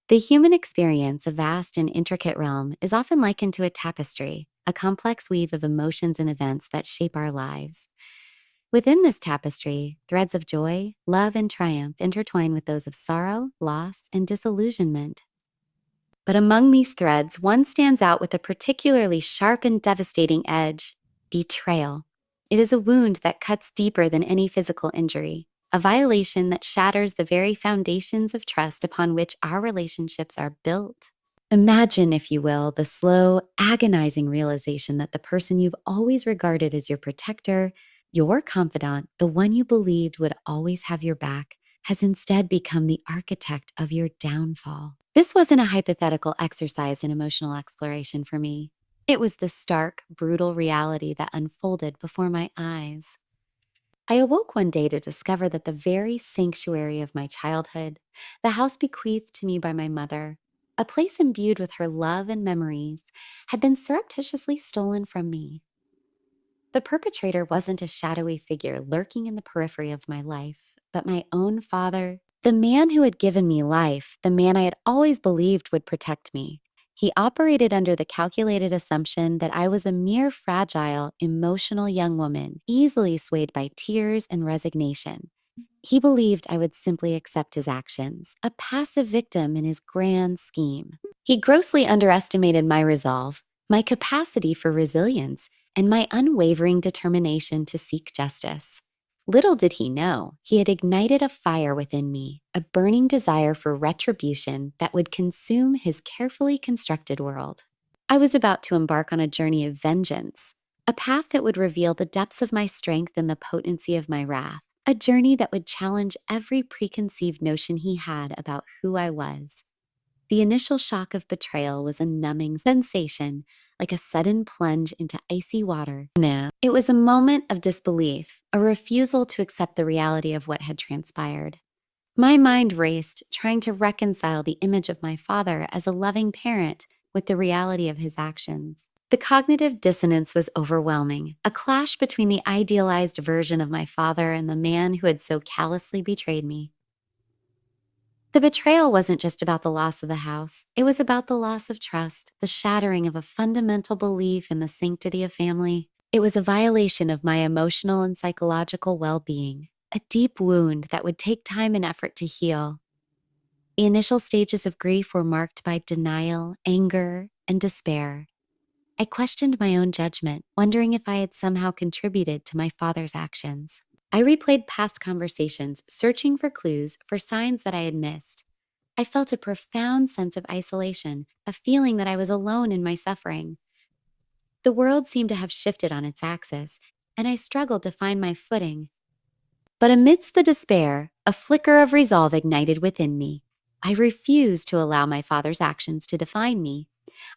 The human experience, a vast and intricate realm, is often likened to a tapestry, a complex weave of emotions and events that shape our lives. Within this tapestry, threads of joy, love, and triumph intertwine with those of sorrow, loss, and disillusionment. But among these threads, one stands out with a particularly sharp and devastating edge: betrayal. It is a wound that cuts deeper than any physical injury, a violation that shatters the very foundations of trust upon which our relationships are built. Imagine, if you will, the slow, agonizing realization that the person you've always regarded as your protector, your confidant, the one you believed would always have your back, has instead become the architect of your downfall. This wasn't a hypothetical exercise in emotional exploration for me. It was the stark, brutal reality that unfolded before my eyes. I awoke one day to discover that the very sanctuary of my childhood, the house bequeathed to me by my mother, a place imbued with her love and memories, had been surreptitiously stolen from me. The perpetrator wasn't a shadowy figure lurking in the periphery of my life, but my own father, the man who had given me life, the man I had always believed would protect me. He operated under the calculated assumption that I was a mere fragile, emotional young woman, easily swayed by tears and resignation. He believed I would simply accept his actions, a passive victim in his grand scheme. He grossly underestimated my resolve, my capacity for resilience, and my unwavering determination to seek justice. Little did he know, he had ignited a fire within me, a burning desire for retribution that would consume his carefully constructed world. I was about to embark on a journey of vengeance, a path that would reveal the depths of my strength and the potency of my wrath, a journey that would challenge every preconceived notion he had about who I was. The initial shock of betrayal was a numbing sensation, like a sudden plunge into icy water. No, it was a moment of disbelief, a refusal to accept the reality of what had transpired. My mind raced, trying to reconcile the image of my father as a loving parent with the reality of his actions. The cognitive dissonance was overwhelming, a clash between the idealized version of my father and the man who had so callously betrayed me. The betrayal wasn't just about the loss of the house. It was about the loss of trust, the shattering of a fundamental belief in the sanctity of family. It was a violation of my emotional and psychological well-being, a deep wound that would take time and effort to heal. The initial stages of grief were marked by denial, anger, and despair. I questioned my own judgment, wondering if I had somehow contributed to my father's actions. I replayed past conversations, searching for clues, for signs that I had missed. I felt a profound sense of isolation, a feeling that I was alone in my suffering. The world seemed to have shifted on its axis, and I struggled to find my footing. But amidst the despair, a flicker of resolve ignited within me. I refused to allow my father's actions to define me.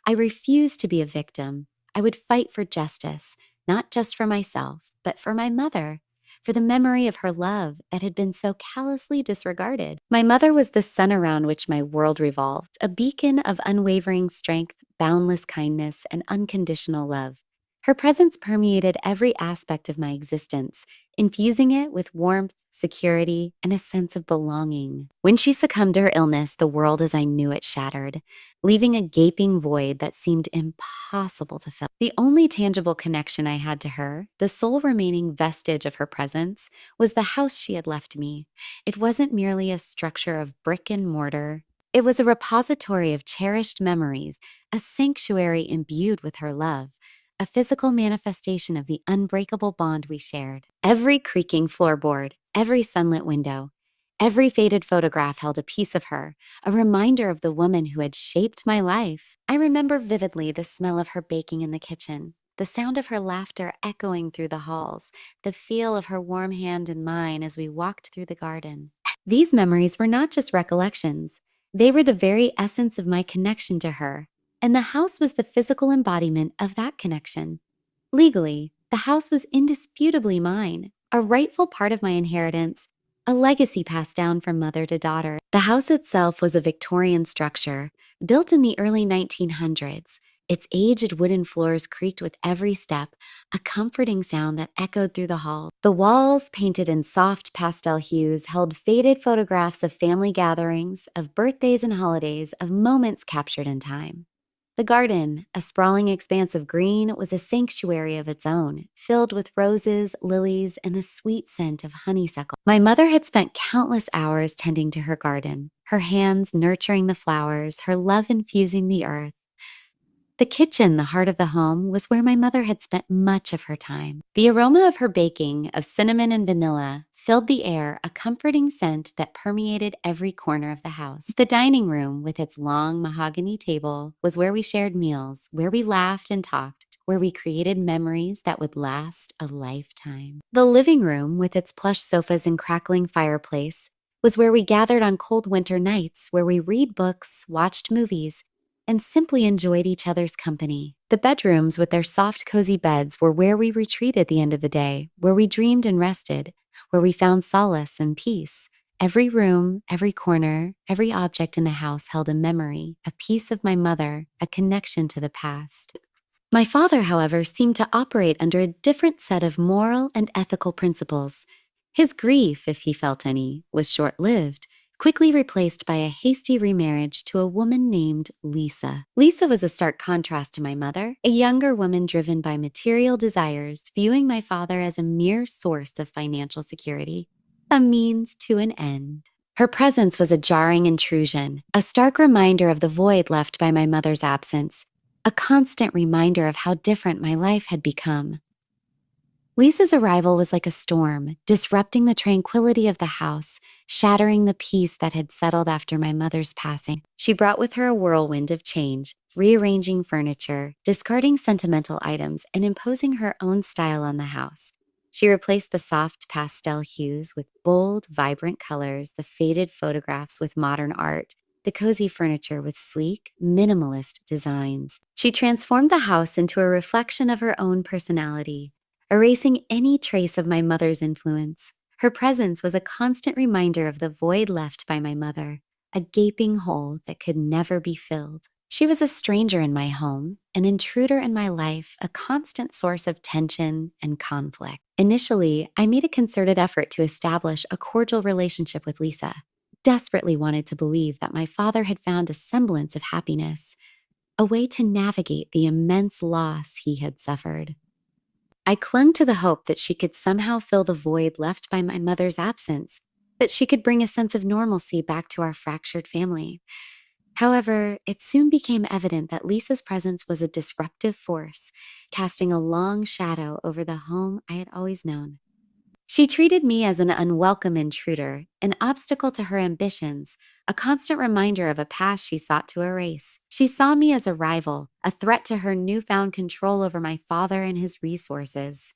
I refused to be a victim. I would fight for justice, not just for myself, but for my mother, for the memory of her love that had been so callously disregarded. My mother was the sun around which my world revolved, a beacon of unwavering strength, boundless kindness, and unconditional love. Her presence permeated every aspect of my existence, infusing it with warmth, security, and a sense of belonging. When she succumbed to her illness, the world as I knew it shattered, leaving a gaping void that seemed impossible to fill. The only tangible connection I had to her, the sole remaining vestige of her presence, was the house she had left me. It wasn't merely a structure of brick and mortar. It was a repository of cherished memories, a sanctuary imbued with her love, a physical manifestation of the unbreakable bond we shared. Every creaking floorboard, every sunlit window, every faded photograph held a piece of her, a reminder of the woman who had shaped my life. I remember vividly the smell of her baking in the kitchen, the sound of her laughter echoing through the halls, the feel of her warm hand in mine as we walked through the garden. These memories were not just recollections. They were the very essence of my connection to her, and the house was the physical embodiment of that connection. Legally, the house was indisputably mine, a rightful part of my inheritance, a legacy passed down from mother to daughter. The house itself was a Victorian structure, built in the early 1900s, Its aged wooden floors creaked with every step, a comforting sound that echoed through the hall. The walls, painted in soft pastel hues, held faded photographs of family gatherings, of birthdays and holidays, of moments captured in time. The garden, a sprawling expanse of green, was a sanctuary of its own, filled with roses, lilies, and the sweet scent of honeysuckle. My mother had spent countless hours tending to her garden, her hands nurturing the flowers, her love infusing the earth. The kitchen, the heart of the home, was where my mother had spent much of her time. The aroma of her baking, of cinnamon and vanilla, filled the air, a comforting scent that permeated every corner of the house. The dining room, with its long mahogany table, was where we shared meals, where we laughed and talked, where we created memories that would last a lifetime. The living room, with its plush sofas and crackling fireplace, was where we gathered on cold winter nights, where we read books, watched movies, and simply enjoyed each other's company. The bedrooms, with their soft, cozy beds, were where we retreated at the end of the day, where we dreamed and rested, where we found solace and peace. Every room, every corner, every object in the house held a memory, a piece of my mother, a connection to the past. My father, however, seemed to operate under a different set of moral and ethical principles. His grief, if he felt any, was short-lived, quickly replaced by a hasty remarriage to a woman named Lisa. Lisa was a stark contrast to my mother, a younger woman driven by material desires, viewing my father as a mere source of financial security, a means to an end. Her presence was a jarring intrusion, a stark reminder of the void left by my mother's absence, a constant reminder of how different my life had become. Lisa's arrival was like a storm, disrupting the tranquility of the house, shattering the peace that had settled after my mother's passing. She brought with her a whirlwind of change, rearranging furniture, discarding sentimental items, and imposing her own style on the house. She replaced the soft pastel hues with bold, vibrant colors, the faded photographs with modern art, the cozy furniture with sleek, minimalist designs. She transformed the house into a reflection of her own personality, erasing any trace of my mother's influence. Her presence was a constant reminder of the void left by my mother, a gaping hole that could never be filled. She was a stranger in my home, an intruder in my life, a constant source of tension and conflict. Initially, I made a concerted effort to establish a cordial relationship with Lisa, desperately wanted to believe that my father had found a semblance of happiness, a way to navigate the immense loss he had suffered. I clung to the hope that she could somehow fill the void left by my mother's absence, that she could bring a sense of normalcy back to our fractured family. However, it soon became evident that Lisa's presence was a disruptive force, casting a long shadow over the home I had always known. She treated me as an unwelcome intruder, an obstacle to her ambitions, a constant reminder of a past she sought to erase. She saw me as a rival, a threat to her newfound control over my father and his resources.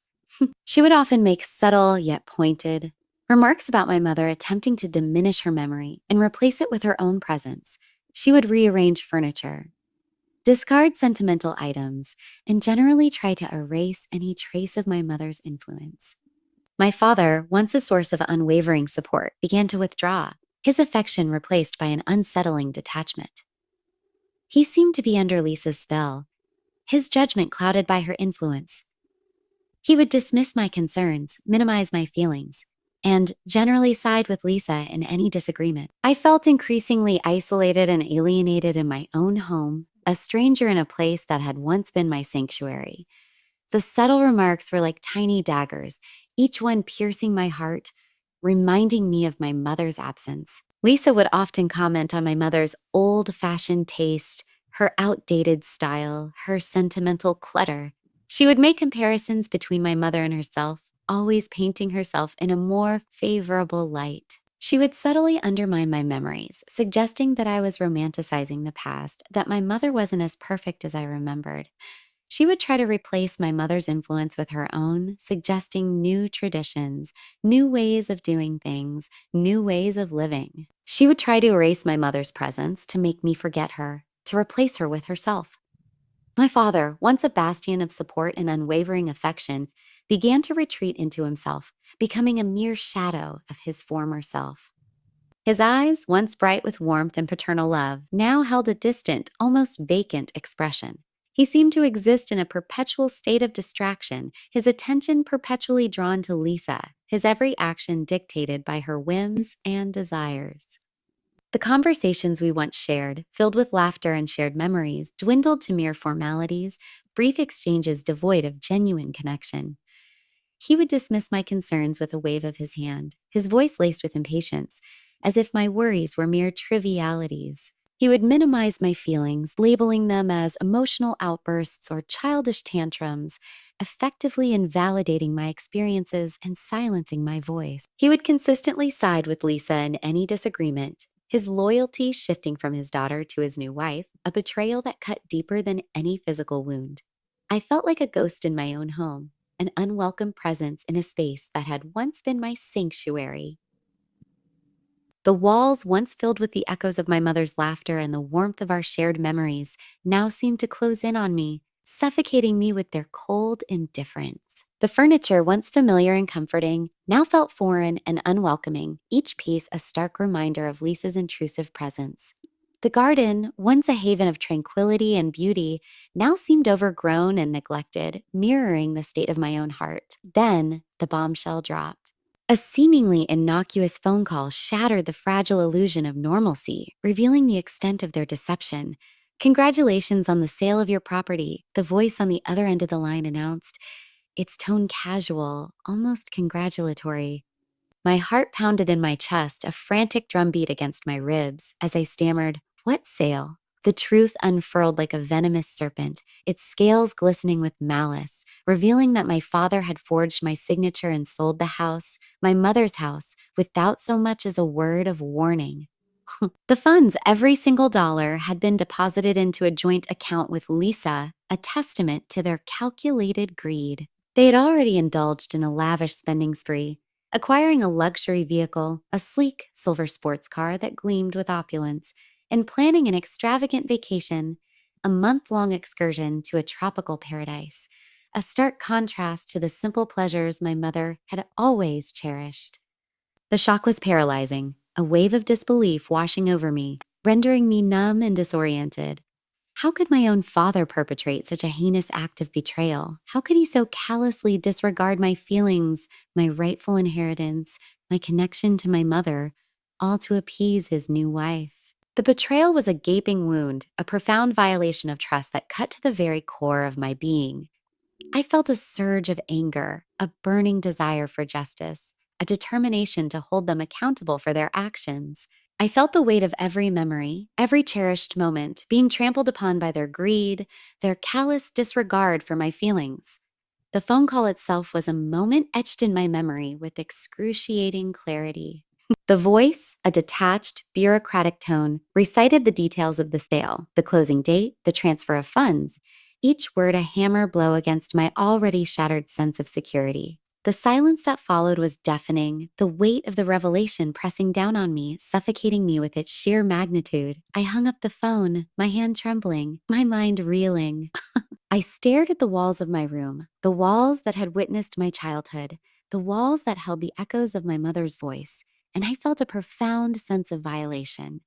She would often make subtle yet pointed remarks about my mother, attempting to diminish her memory and replace it with her own presence. She would rearrange furniture, discard sentimental items, and generally try to erase any trace of my mother's influence. My father, once a source of unwavering support, began to withdraw, his affection replaced by an unsettling detachment. He seemed to be under Lisa's spell, his judgment clouded by her influence. He would dismiss my concerns, minimize my feelings, and generally side with Lisa in any disagreement. I felt increasingly isolated and alienated in my own home, a stranger in a place that had once been my sanctuary. The subtle remarks were like tiny daggers, each one piercing my heart, reminding me of my mother's absence. Lisa would often comment on my mother's old-fashioned taste, her outdated style, her sentimental clutter. She would make comparisons between my mother and herself, always painting herself in a more favorable light. She would subtly undermine my memories, suggesting that I was romanticizing the past, that my mother wasn't as perfect as I remembered. She would try to replace my mother's influence with her own, suggesting new traditions, new ways of doing things, new ways of living. She would try to erase my mother's presence to make me forget her, to replace her with herself. My father, once a bastion of support and unwavering affection, began to retreat into himself, becoming a mere shadow of his former self. His eyes, once bright with warmth and paternal love, now held a distant, almost vacant expression. He seemed to exist in a perpetual state of distraction, his attention perpetually drawn to Lisa, his every action dictated by her whims and desires. The conversations we once shared, filled with laughter and shared memories, dwindled to mere formalities, brief exchanges devoid of genuine connection. He would dismiss my concerns with a wave of his hand, his voice laced with impatience, as if my worries were mere trivialities. He would minimize my feelings, labeling them as emotional outbursts or childish tantrums, effectively invalidating my experiences and silencing my voice. He would consistently side with Lisa in any disagreement, his loyalty shifting from his daughter to his new wife, a betrayal that cut deeper than any physical wound. I felt like a ghost in my own home, an unwelcome presence in a space that had once been my sanctuary. The walls, once filled with the echoes of my mother's laughter and the warmth of our shared memories, now seemed to close in on me, suffocating me with their cold indifference. The furniture, once familiar and comforting, now felt foreign and unwelcoming, each piece a stark reminder of Lisa's intrusive presence. The garden, once a haven of tranquility and beauty, now seemed overgrown and neglected, mirroring the state of my own heart. Then the bombshell dropped. A seemingly innocuous phone call shattered the fragile illusion of normalcy, revealing the extent of their deception. "Congratulations on the sale of your property," the voice on the other end of the line announced, its tone casual, almost congratulatory. My heart pounded in my chest, a frantic drumbeat against my ribs, as I stammered, "What sale?" The truth unfurled like a venomous serpent, its scales glistening with malice, revealing that my father had forged my signature and sold the house, my mother's house, without so much as a word of warning. The funds, every single dollar, had been deposited into a joint account with Lisa, a testament to their calculated greed. They had already indulged in a lavish spending spree, acquiring a luxury vehicle, a sleek silver sports car that gleamed with opulence, and planning an extravagant vacation, a month-long excursion to a tropical paradise, a stark contrast to the simple pleasures my mother had always cherished. The shock was paralyzing, a wave of disbelief washing over me, rendering me numb and disoriented. How could my own father perpetrate such a heinous act of betrayal? How could he so callously disregard my feelings, my rightful inheritance, my connection to my mother, all to appease his new wife? The betrayal was a gaping wound, a profound violation of trust that cut to the very core of my being. I felt a surge of anger, a burning desire for justice, a determination to hold them accountable for their actions. I felt the weight of every memory, every cherished moment, being trampled upon by their greed, their callous disregard for my feelings. The phone call itself was a moment etched in my memory with excruciating clarity. The voice, a detached, bureaucratic tone, recited the details of the sale, the closing date, the transfer of funds, each word a hammer blow against my already shattered sense of security. The silence that followed was deafening, the weight of the revelation pressing down on me, suffocating me with its sheer magnitude. I hung up the phone, my hand trembling, my mind reeling. I stared at the walls of my room, the walls that had witnessed my childhood, the walls that held the echoes of my mother's voice, and I felt a profound sense of violation.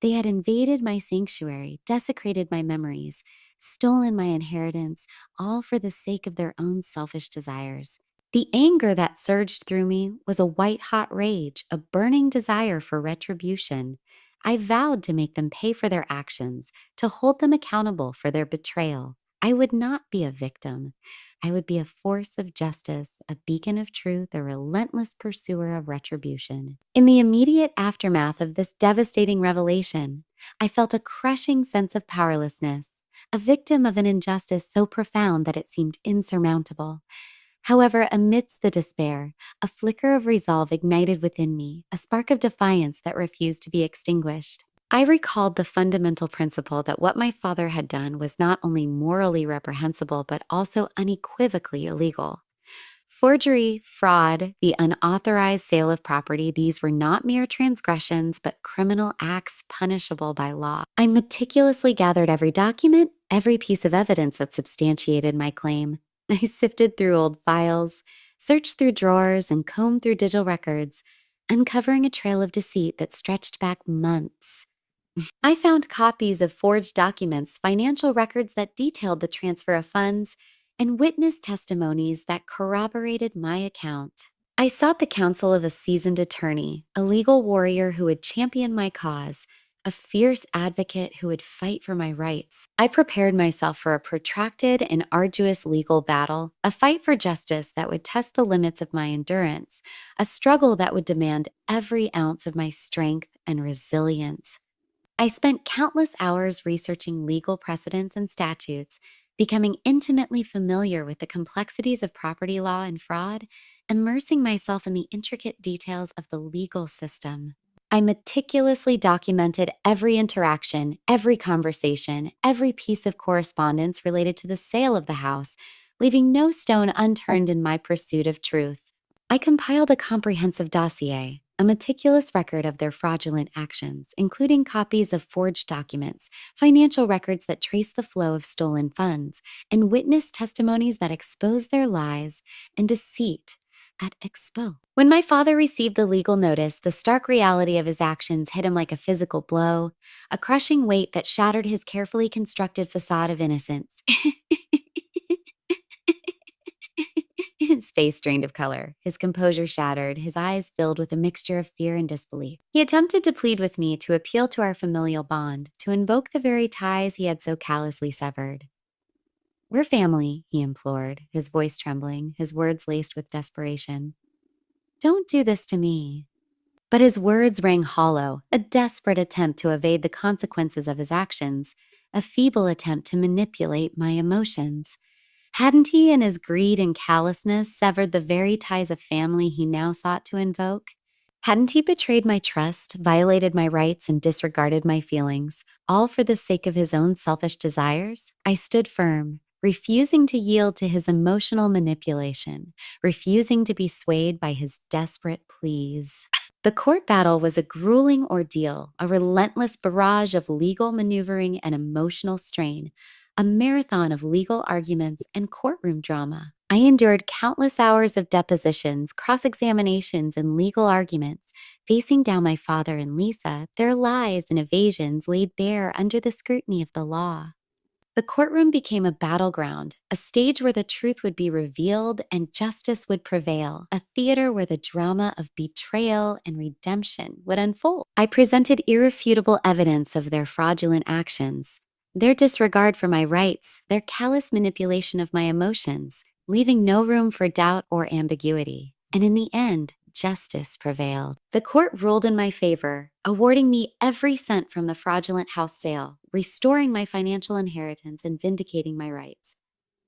They had invaded my sanctuary, desecrated my memories, stolen my inheritance, all for the sake of their own selfish desires. The anger that surged through me was a white-hot rage, a burning desire for retribution. I vowed to make them pay for their actions, to hold them accountable for their betrayal. I would not be a victim. I would be a force of justice, a beacon of truth, a relentless pursuer of retribution. In the immediate aftermath of this devastating revelation, I felt a crushing sense of powerlessness, a victim of an injustice so profound that it seemed insurmountable. However, amidst the despair, a flicker of resolve ignited within me, a spark of defiance that refused to be extinguished. I recalled the fundamental principle that what my father had done was not only morally reprehensible, but also unequivocally illegal. Forgery, fraud, the unauthorized sale of property, these were not mere transgressions, but criminal acts punishable by law. I meticulously gathered every document, every piece of evidence that substantiated my claim. I sifted through old files, searched through drawers, and combed through digital records, uncovering a trail of deceit that stretched back months. I found copies of forged documents, financial records that detailed the transfer of funds, and witness testimonies that corroborated my account. I sought the counsel of a seasoned attorney, a legal warrior who would champion my cause, a fierce advocate who would fight for my rights. I prepared myself for a protracted and arduous legal battle, a fight for justice that would test the limits of my endurance, a struggle that would demand every ounce of my strength and resilience. I spent countless hours researching legal precedents and statutes, becoming intimately familiar with the complexities of property law and fraud, immersing myself in the intricate details of the legal system. I meticulously documented every interaction, every conversation, every piece of correspondence related to the sale of the house, leaving no stone unturned in my pursuit of truth. I compiled a comprehensive dossier, a meticulous record of their fraudulent actions, including copies of forged documents, financial records that trace the flow of stolen funds, and witness testimonies that expose their lies and deceit at expo. When my father received the legal notice, the stark reality of his actions hit him like a physical blow, a crushing weight that shattered his carefully constructed facade of innocence. His face drained of color, his composure shattered, his eyes filled with a mixture of fear and disbelief. He attempted to plead with me to appeal to our familial bond, to invoke the very ties he had so callously severed. "We're family," he implored, his voice trembling, his words laced with desperation. "Don't do this to me." But his words rang hollow, a desperate attempt to evade the consequences of his actions, a feeble attempt to manipulate my emotions. Hadn't he, in his greed and callousness, severed the very ties of family he now sought to invoke? Hadn't he betrayed my trust, violated my rights, and disregarded my feelings, all for the sake of his own selfish desires? I stood firm, refusing to yield to his emotional manipulation, refusing to be swayed by his desperate pleas. The court battle was a grueling ordeal, a relentless barrage of legal maneuvering and emotional strain, a marathon of legal arguments and courtroom drama. I endured countless hours of depositions, cross examinations, and legal arguments, facing down my father and Lisa, their lies and evasions laid bare under the scrutiny of the law. The courtroom became a battleground, a stage where the truth would be revealed and justice would prevail, a theater where the drama of betrayal and redemption would unfold. I presented irrefutable evidence of their fraudulent actions, their disregard for my rights, their callous manipulation of my emotions, leaving no room for doubt or ambiguity. And in the end, justice prevailed. The court ruled in my favor, awarding me every cent from the fraudulent house sale, restoring my financial inheritance, and vindicating my rights.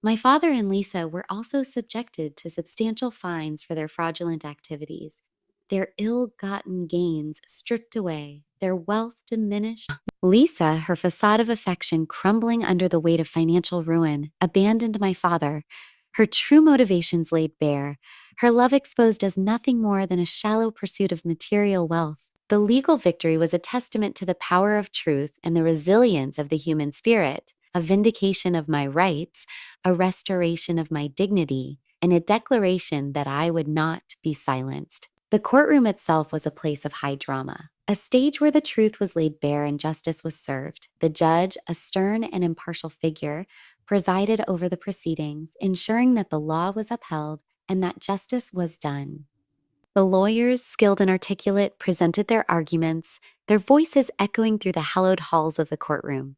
My father and Lisa were also subjected to substantial fines for their fraudulent activities, their ill-gotten gains stripped away, their wealth diminished. Lisa, her facade of affection crumbling under the weight of financial ruin, abandoned my father, her true motivations laid bare, her love exposed as nothing more than a shallow pursuit of material wealth. The legal victory was a testament to the power of truth and the resilience of the human spirit, a vindication of my rights, a restoration of my dignity, and a declaration that I would not be silenced. The courtroom itself was a place of high drama, a stage where the truth was laid bare and justice was served. The judge, a stern and impartial figure, presided over the proceedings, ensuring that the law was upheld and that justice was done. The lawyers, skilled and articulate, presented their arguments, their voices echoing through the hallowed halls of the courtroom.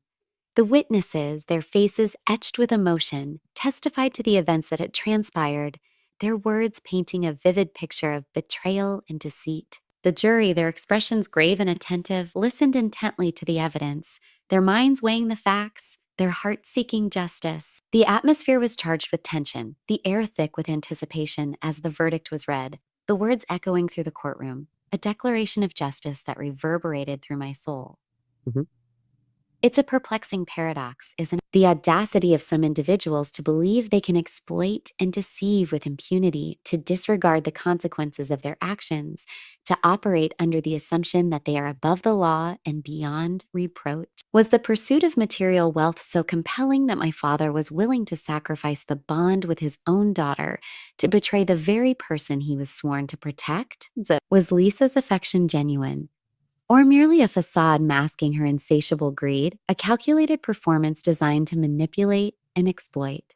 The witnesses, their faces etched with emotion, testified to the events that had transpired, their words painting a vivid picture of betrayal and deceit. The jury, their expressions grave and attentive, listened intently to the evidence, their minds weighing the facts, their hearts seeking justice. The atmosphere was charged with tension, the air thick with anticipation as the verdict was read, the words echoing through the courtroom, a declaration of justice that reverberated through my soul. It's a perplexing paradox, isn't it? The audacity of some individuals to believe they can exploit and deceive with impunity, to disregard the consequences of their actions, to operate under the assumption that they are above the law and beyond reproach. Was the pursuit of material wealth so compelling that my father was willing to sacrifice the bond with his own daughter to betray the very person he was sworn to protect? Was Lisa's affection genuine? Or merely a facade masking her insatiable greed, a calculated performance designed to manipulate and exploit?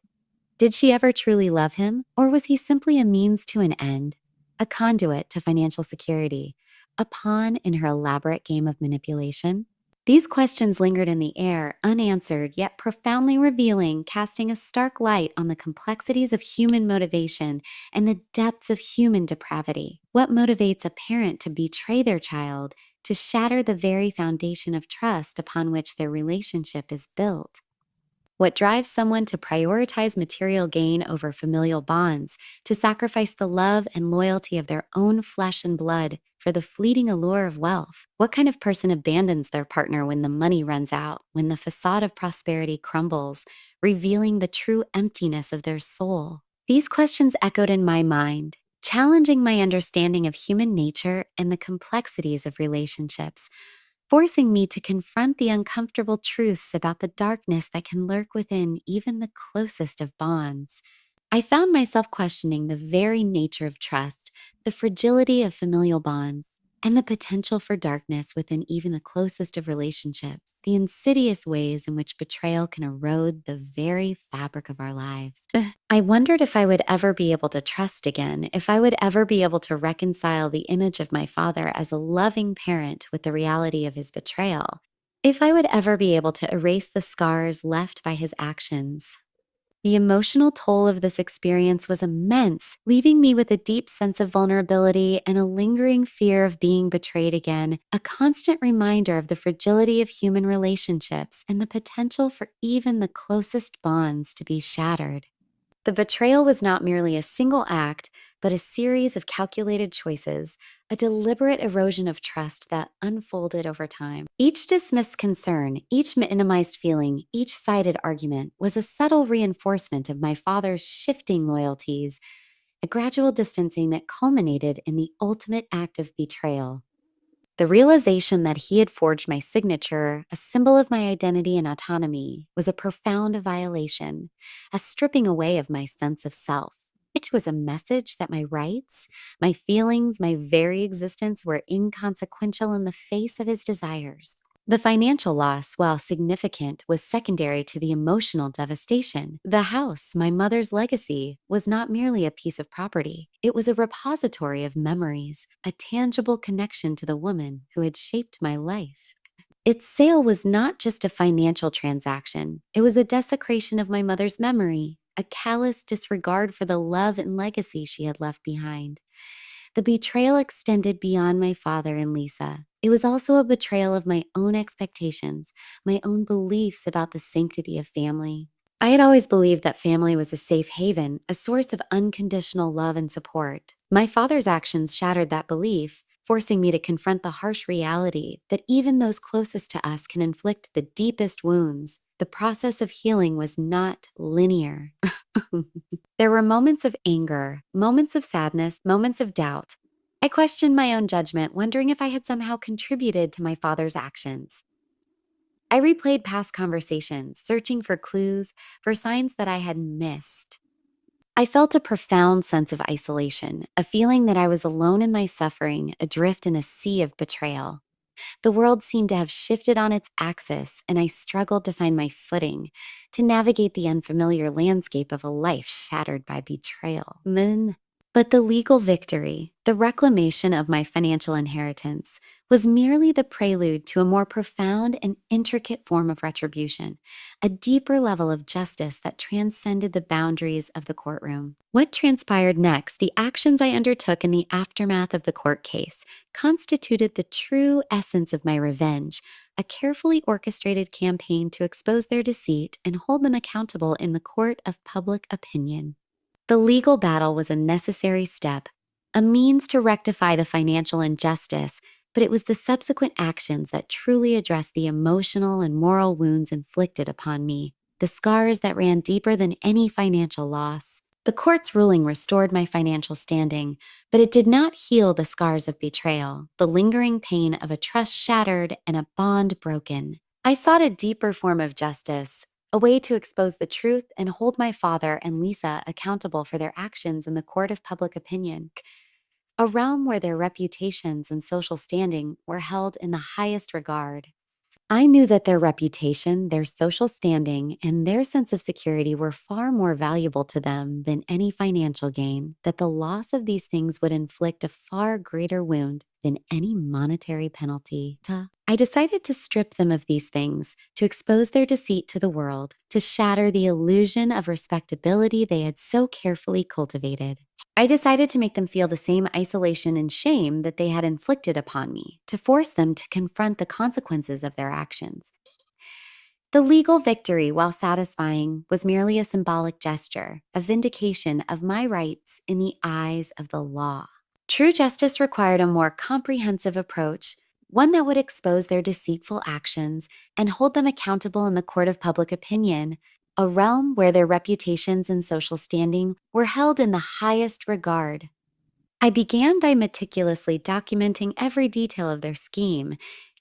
Did she ever truly love him, or was he simply a means to an end, a conduit to financial security, a pawn in her elaborate game of manipulation? These questions lingered in the air, unanswered yet profoundly revealing, casting a stark light on the complexities of human motivation and the depths of human depravity. What motivates a parent to betray their child, to shatter the very foundation of trust upon which their relationship is built? What drives someone to prioritize material gain over familial bonds, to sacrifice the love and loyalty of their own flesh and blood for the fleeting allure of wealth? What kind of person abandons their partner when the money runs out, when the facade of prosperity crumbles, revealing the true emptiness of their soul? These questions echoed in my mind, challenging my understanding of human nature and the complexities of relationships, forcing me to confront the uncomfortable truths about the darkness that can lurk within even the closest of bonds. I found myself questioning the very nature of trust, the fragility of familial bonds, and the potential for darkness within even the closest of relationships, the insidious ways in which betrayal can erode the very fabric of our lives. I wondered if I would ever be able to trust again, if I would ever be able to reconcile the image of my father as a loving parent with the reality of his betrayal, if I would ever be able to erase the scars left by his actions. The emotional toll of this experience was immense, leaving me with a deep sense of vulnerability and a lingering fear of being betrayed again, a constant reminder of the fragility of human relationships and the potential for even the closest bonds to be shattered. The betrayal was not merely a single act, but a series of calculated choices, a deliberate erosion of trust that unfolded over time. Each dismissed concern, each minimized feeling, each sided argument was a subtle reinforcement of my father's shifting loyalties, a gradual distancing that culminated in the ultimate act of betrayal. The realization that he had forged my signature, a symbol of my identity and autonomy, was a profound violation, a stripping away of my sense of self. It was a message that my rights, my feelings, my very existence were inconsequential in the face of his desires. The financial loss, while significant, was secondary to the emotional devastation. The house, my mother's legacy, was not merely a piece of property. It was a repository of memories, a tangible connection to the woman who had shaped my life. Its sale was not just a financial transaction, it was a desecration of my mother's memory, a callous disregard for the love and legacy she had left behind. The betrayal extended beyond my father and Lisa. It was also a betrayal of my own expectations, my own beliefs about the sanctity of family. I had always believed that family was a safe haven, a source of unconditional love and support. My father's actions shattered that belief, forcing me to confront the harsh reality that even those closest to us can inflict the deepest wounds. The process of healing was not linear. There were moments of anger, moments of sadness, moments of doubt. I questioned my own judgment, wondering if I had somehow contributed to my father's actions. I replayed past conversations, searching for clues, for signs that I had missed. I felt a profound sense of isolation, a feeling that I was alone in my suffering, adrift in a sea of betrayal. The world seemed to have shifted on its axis, and I struggled to find my footing, to navigate the unfamiliar landscape of a life shattered by betrayal. But the legal victory, the reclamation of my financial inheritance, was merely the prelude to a more profound and intricate form of retribution, a deeper level of justice that transcended the boundaries of the courtroom. What transpired next, the actions I undertook in the aftermath of the court case, constituted the true essence of my revenge, a carefully orchestrated campaign to expose their deceit and hold them accountable in the court of public opinion. The legal battle was a necessary step, a means to rectify the financial injustice, but it was the subsequent actions that truly addressed the emotional and moral wounds inflicted upon me, the scars that ran deeper than any financial loss. The court's ruling restored my financial standing, but it did not heal the scars of betrayal, the lingering pain of a trust shattered and a bond broken. I sought a deeper form of justice, a way to expose the truth and hold my father and Lisa accountable for their actions in the court of public opinion. a realm where their reputations and social standing were held in the highest regard. I knew that their reputation, their social standing, and their sense of security were far more valuable to them than any financial gain, that the loss of these things would inflict a far greater wound than any monetary penalty. I decided to strip them of these things, to expose their deceit to the world, to shatter the illusion of respectability they had so carefully cultivated. I decided to make them feel the same isolation and shame that they had inflicted upon me, to force them to confront the consequences of their actions. The legal victory, while satisfying, was merely a symbolic gesture, a vindication of my rights in the eyes of the law. True justice required a more comprehensive approach, one that would expose their deceitful actions and hold them accountable in the court of public opinion, a realm where their reputations and social standing were held in the highest regard. I began by meticulously documenting every detail of their scheme,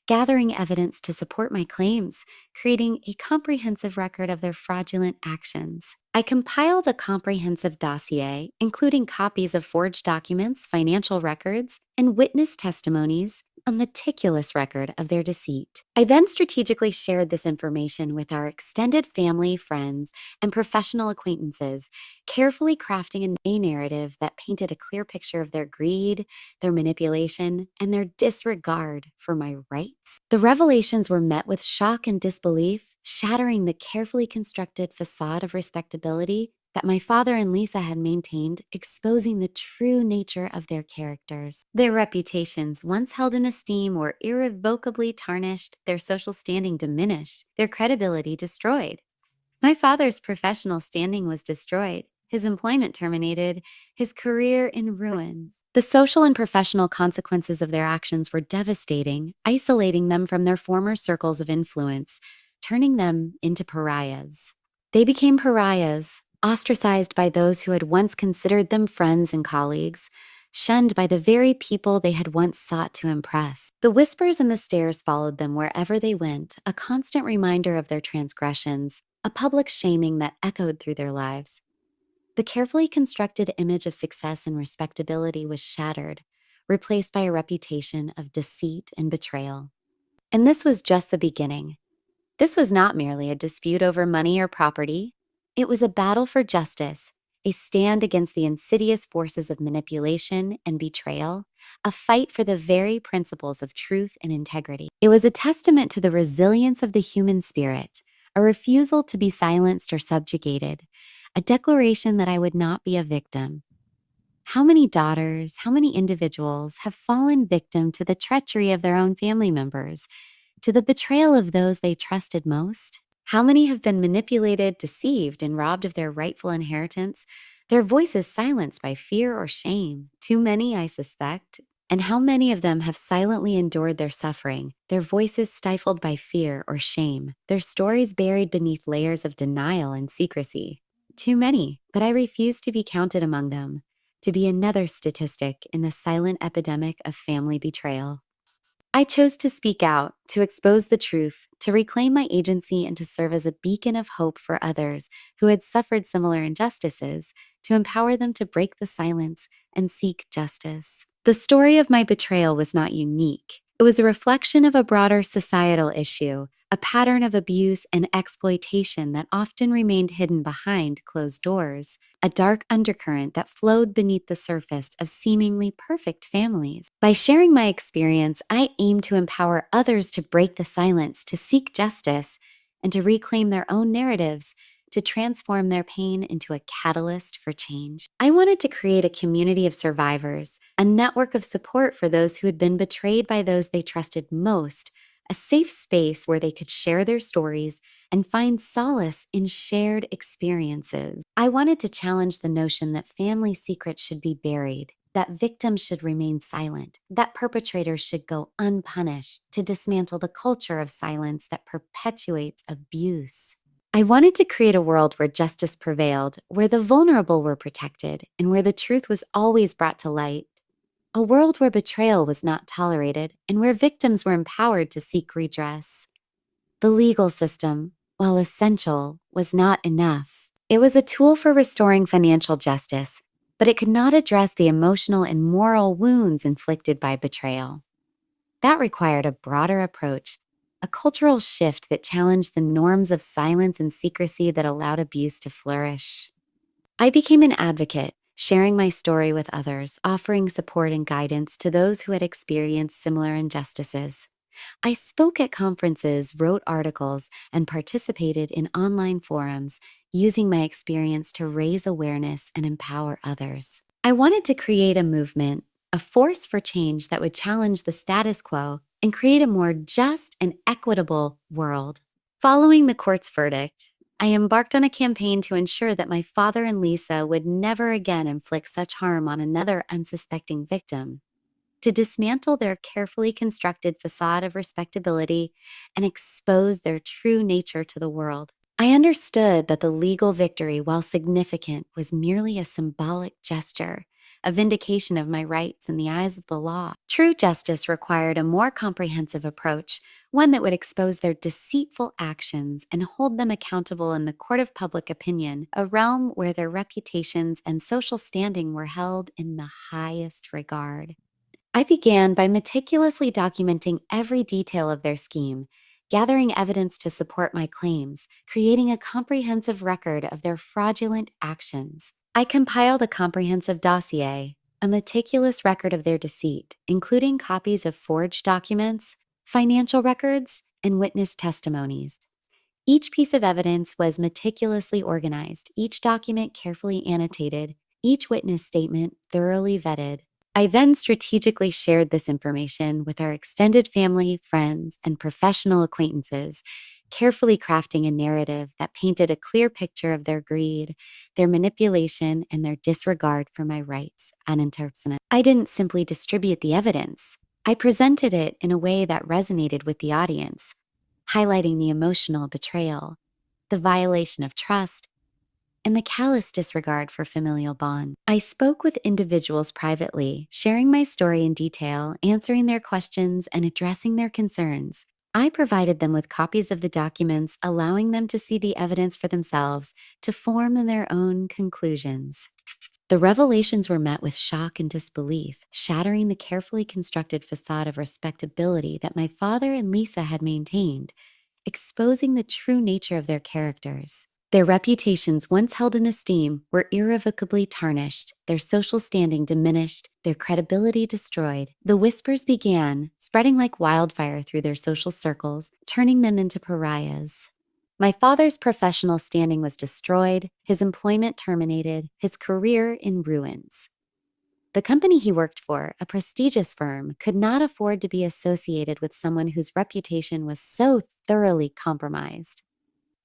gathering evidence to support my claims, creating a comprehensive record of their fraudulent actions. I compiled a comprehensive dossier, including copies of forged documents, financial records, and witness testimonies, a meticulous record of their deceit. I then strategically shared this information with our extended family, friends, and professional acquaintances, carefully crafting a narrative that painted a clear picture of their greed, their manipulation, and their disregard for my rights. The revelations were met with shock and disbelief, shattering the carefully constructed facade of respectability that my father and Lisa had maintained, exposing the true nature of their characters. Their reputations, once held in esteem, were irrevocably tarnished, their social standing diminished, their credibility destroyed. My father's professional standing was destroyed, his employment terminated, his career in ruins. The social and professional consequences of their actions were devastating, isolating them from their former circles of influence, turning them into pariahs. They became pariahs, ostracized by those who had once considered them friends and colleagues, shunned by the very people they had once sought to impress. The whispers and the stares followed them wherever they went, a constant reminder of their transgressions, a public shaming that echoed through their lives. The carefully constructed image of success and respectability was shattered, replaced by a reputation of deceit and betrayal. And this was just the beginning. This was not merely a dispute over money or property. It was a battle for justice, a stand against the insidious forces of manipulation and betrayal, a fight for the very principles of truth and integrity. It was a testament to the resilience of the human spirit, a refusal to be silenced or subjugated, a declaration that I would not be a victim. How many daughters, how many individuals have fallen victim to the treachery of their own family members, to the betrayal of those they trusted most? How many have been manipulated, deceived, and robbed of their rightful inheritance, their voices silenced by fear or shame? Too many, I suspect. And how many of them have silently endured their suffering, their voices stifled by fear or shame, their stories buried beneath layers of denial and secrecy? Too many, but I refuse to be counted among them, to be another statistic in the silent epidemic of family betrayal. I chose to speak out, to expose the truth, to reclaim my agency, and to serve as a beacon of hope for others who had suffered similar injustices, to empower them to break the silence and seek justice. The story of my betrayal was not unique. It was a reflection of a broader societal issue, a pattern of abuse and exploitation that often remained hidden behind closed doors, a dark undercurrent that flowed beneath the surface of seemingly perfect families. By sharing my experience, I aim to empower others to break the silence, to seek justice, and to reclaim their own narratives, to transform their pain into a catalyst for change. I wanted to create a community of survivors, a network of support for those who had been betrayed by those they trusted most, a safe space where they could share their stories and find solace in shared experiences. I wanted to challenge the notion that family secrets should be buried, that victims should remain silent, that perpetrators should go unpunished, to dismantle the culture of silence that perpetuates abuse. I wanted to create a world where justice prevailed, where the vulnerable were protected, and where the truth was always brought to light. A world where betrayal was not tolerated and where victims were empowered to seek redress. The legal system, while essential, was not enough. It was a tool for restoring financial justice, but it could not address the emotional and moral wounds inflicted by betrayal. That required a broader approach, a cultural shift that challenged the norms of silence and secrecy that allowed abuse to flourish. I became an advocate, sharing my story with others, offering support and guidance to those who had experienced similar injustices. I spoke at conferences, wrote articles, and participated in online forums, using my experience to raise awareness and empower others. I wanted to create a movement, a force for change that would challenge the status quo and create a more just and equitable world. Following the court's verdict, I embarked on a campaign to ensure that my father and Lisa would never again inflict such harm on another unsuspecting victim, to dismantle their carefully constructed facade of respectability and expose their true nature to the world. I understood that the legal victory, while significant, was merely a symbolic gesture, a vindication of my rights in the eyes of the law. True justice required a more comprehensive approach, one that would expose their deceitful actions and hold them accountable in the court of public opinion, a realm where their reputations and social standing were held in the highest regard. I began by meticulously documenting every detail of their scheme, gathering evidence to support my claims, creating a comprehensive record of their fraudulent actions. I compiled a comprehensive dossier, a meticulous record of their deceit, including copies of forged documents, financial records, and witness testimonies. Each piece of evidence was meticulously organized, each document carefully annotated, each witness statement thoroughly vetted. I then strategically shared this information with our extended family, friends, and professional acquaintances, carefully crafting a narrative that painted a clear picture of their greed, their manipulation, and their disregard for my rights and intertwine. I didn't simply distribute the evidence. I presented it in a way that resonated with the audience, highlighting the emotional betrayal, the violation of trust, and the callous disregard for familial bond. I spoke with individuals privately, sharing my story in detail, answering their questions, and addressing their concerns. I provided them with copies of the documents, allowing them to see the evidence for themselves, to form their own conclusions. The revelations were met with shock and disbelief, shattering the carefully constructed facade of respectability that my father and Lisa had maintained, exposing the true nature of their characters. Their reputations, once held in esteem, were irrevocably tarnished, their social standing diminished, their credibility destroyed. The whispers began, spreading like wildfire through their social circles, turning them into pariahs. My father's professional standing was destroyed, his employment terminated, his career in ruins. The company he worked for, a prestigious firm, could not afford to be associated with someone whose reputation was so thoroughly compromised.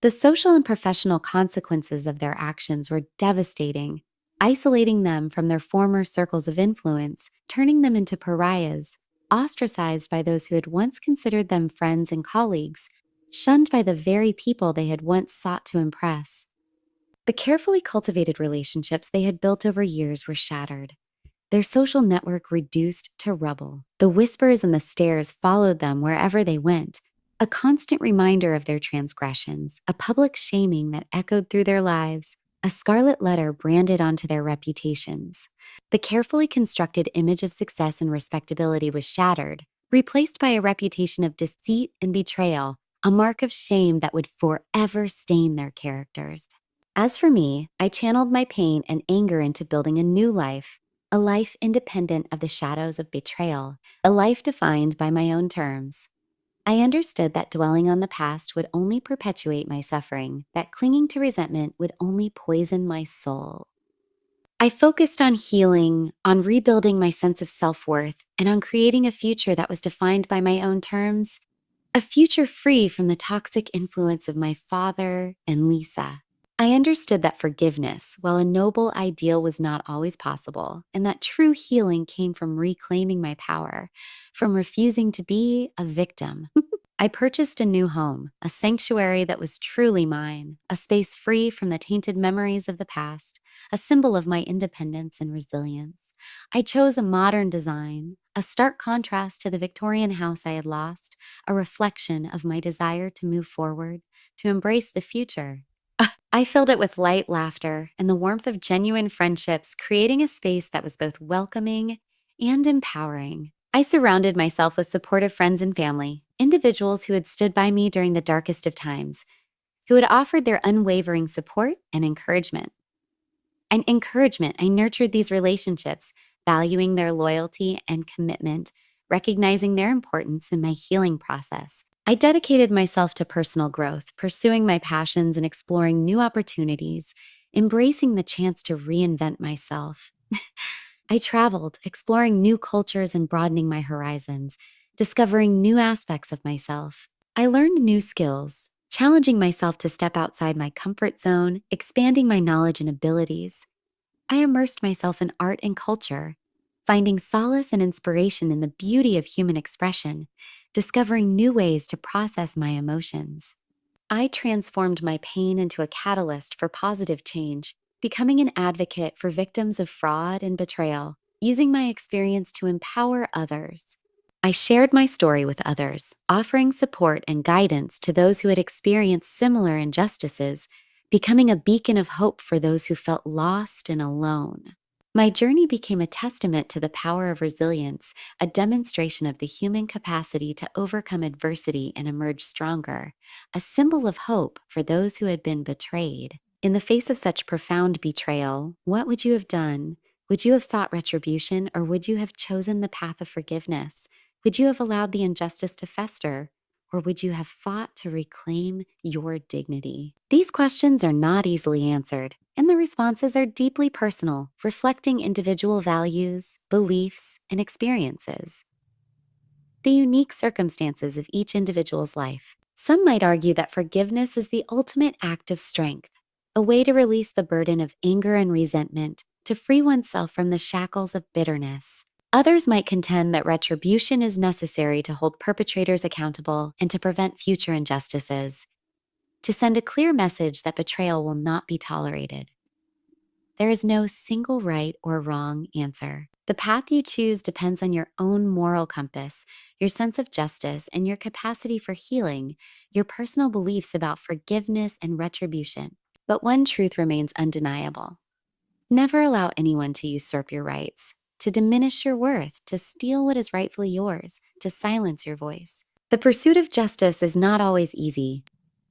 The social and professional consequences of their actions were devastating, isolating them from their former circles of influence, turning them into pariahs, ostracized by those who had once considered them friends and colleagues, shunned by the very people they had once sought to impress. The carefully cultivated relationships they had built over years were shattered, their social network reduced to rubble. The whispers and the stares followed them wherever they went, a constant reminder of their transgressions, a public shaming that echoed through their lives, a scarlet letter branded onto their reputations. The carefully constructed image of success and respectability was shattered, replaced by a reputation of deceit and betrayal, a mark of shame that would forever stain their characters. As for me, I channeled my pain and anger into building a new life, a life independent of the shadows of betrayal, a life defined by my own terms. I understood that dwelling on the past would only perpetuate my suffering, that clinging to resentment would only poison my soul. I focused on healing, on rebuilding my sense of self-worth, and on creating a future that was defined by my own terms, a future free from the toxic influence of my father and Lisa. I understood that forgiveness, while a noble ideal, was not always possible, and that true healing came from reclaiming my power, from refusing to be a victim. I purchased a new home, a sanctuary that was truly mine, a space free from the tainted memories of the past, a symbol of my independence and resilience. I chose a modern design, a stark contrast to the Victorian house I had lost, a reflection of my desire to move forward, to embrace the future. I filled it with light laughter and the warmth of genuine friendships, creating a space that was both welcoming and empowering. I surrounded myself with supportive friends and family, individuals who had stood by me during the darkest of times, who had offered their unwavering support and encouragement. I nurtured these relationships, valuing their loyalty and commitment, recognizing their importance in my healing process. I dedicated myself to personal growth, pursuing my passions and exploring new opportunities, embracing the chance to reinvent myself. I traveled, exploring new cultures and broadening my horizons, discovering new aspects of myself. I learned new skills, challenging myself to step outside my comfort zone, expanding my knowledge and abilities. I immersed myself in art and culture, finding solace and inspiration in the beauty of human expression, discovering new ways to process my emotions. I transformed my pain into a catalyst for positive change, becoming an advocate for victims of fraud and betrayal, using my experience to empower others. I shared my story with others, offering support and guidance to those who had experienced similar injustices, becoming a beacon of hope for those who felt lost and alone. My journey became a testament to the power of resilience, a demonstration of the human capacity to overcome adversity and emerge stronger, a symbol of hope for those who had been betrayed. In the face of such profound betrayal, what would you have done? Would you have sought retribution, or would you have chosen the path of forgiveness? Would you have allowed the injustice to fester, or would you have fought to reclaim your dignity? These questions are not easily answered, and the responses are deeply personal, reflecting individual values, beliefs, and experiences. The unique circumstances of each individual's life. Some might argue that forgiveness is the ultimate act of strength, a way to release the burden of anger and resentment, to free oneself from the shackles of bitterness. Others might contend that retribution is necessary to hold perpetrators accountable and to prevent future injustices, to send a clear message that betrayal will not be tolerated. There is no single right or wrong answer. The path you choose depends on your own moral compass, your sense of justice, and your capacity for healing, your personal beliefs about forgiveness and retribution. But one truth remains undeniable. Never allow anyone to usurp your rights, to diminish your worth, to steal what is rightfully yours, to silence your voice. The pursuit of justice is not always easy,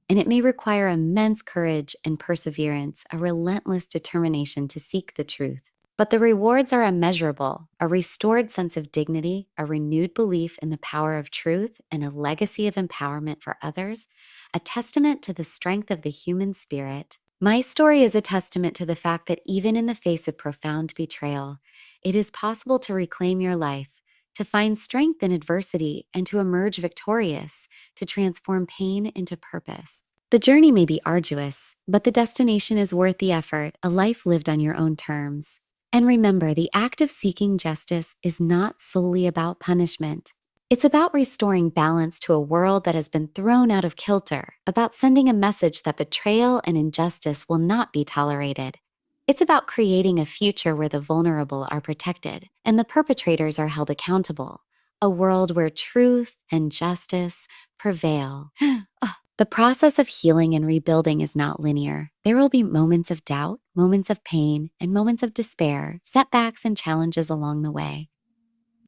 and it may require immense courage and perseverance, a relentless determination to seek the truth. But the rewards are immeasurable: a restored sense of dignity, a renewed belief in the power of truth, and a legacy of empowerment for others, a testament to the strength of the human spirit. My story is a testament to the fact that even in the face of profound betrayal, it is possible to reclaim your life, to find strength in adversity, and to emerge victorious, to transform pain into purpose. The journey may be arduous, but the destination is worth the effort, a life lived on your own terms. And remember, the act of seeking justice is not solely about punishment. It's about restoring balance to a world that has been thrown out of kilter, about sending a message that betrayal and injustice will not be tolerated. It's about creating a future where the vulnerable are protected and the perpetrators are held accountable, a world where truth and justice prevail. The process of healing and rebuilding is not linear. There will be moments of doubt, moments of pain, and moments of despair, setbacks and challenges along the way.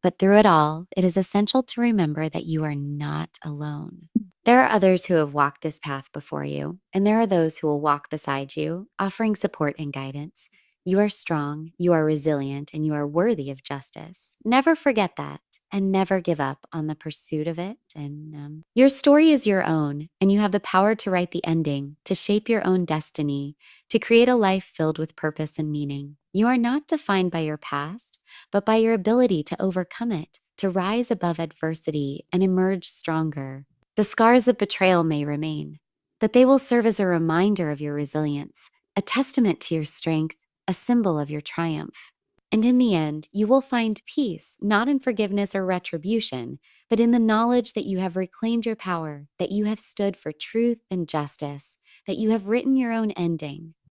But through it all, it is essential to remember that you are not alone. There are others who have walked this path before you, and there are those who will walk beside you, offering support and guidance. You are strong, you are resilient, and you are worthy of justice. Never forget that, and never give up on the pursuit of it. And your story is your own, and you have the power to write the ending, to shape your own destiny, to create a life filled with purpose and meaning. You are not defined by your past, but by your ability to overcome it, to rise above adversity and emerge stronger. The scars of betrayal may remain, but they will serve as a reminder of your resilience, a testament to your strength, a symbol of your triumph. And in the end, you will find peace, not in forgiveness or retribution, but in the knowledge that you have reclaimed your power, that you have stood for truth and justice, that you have written your own ending.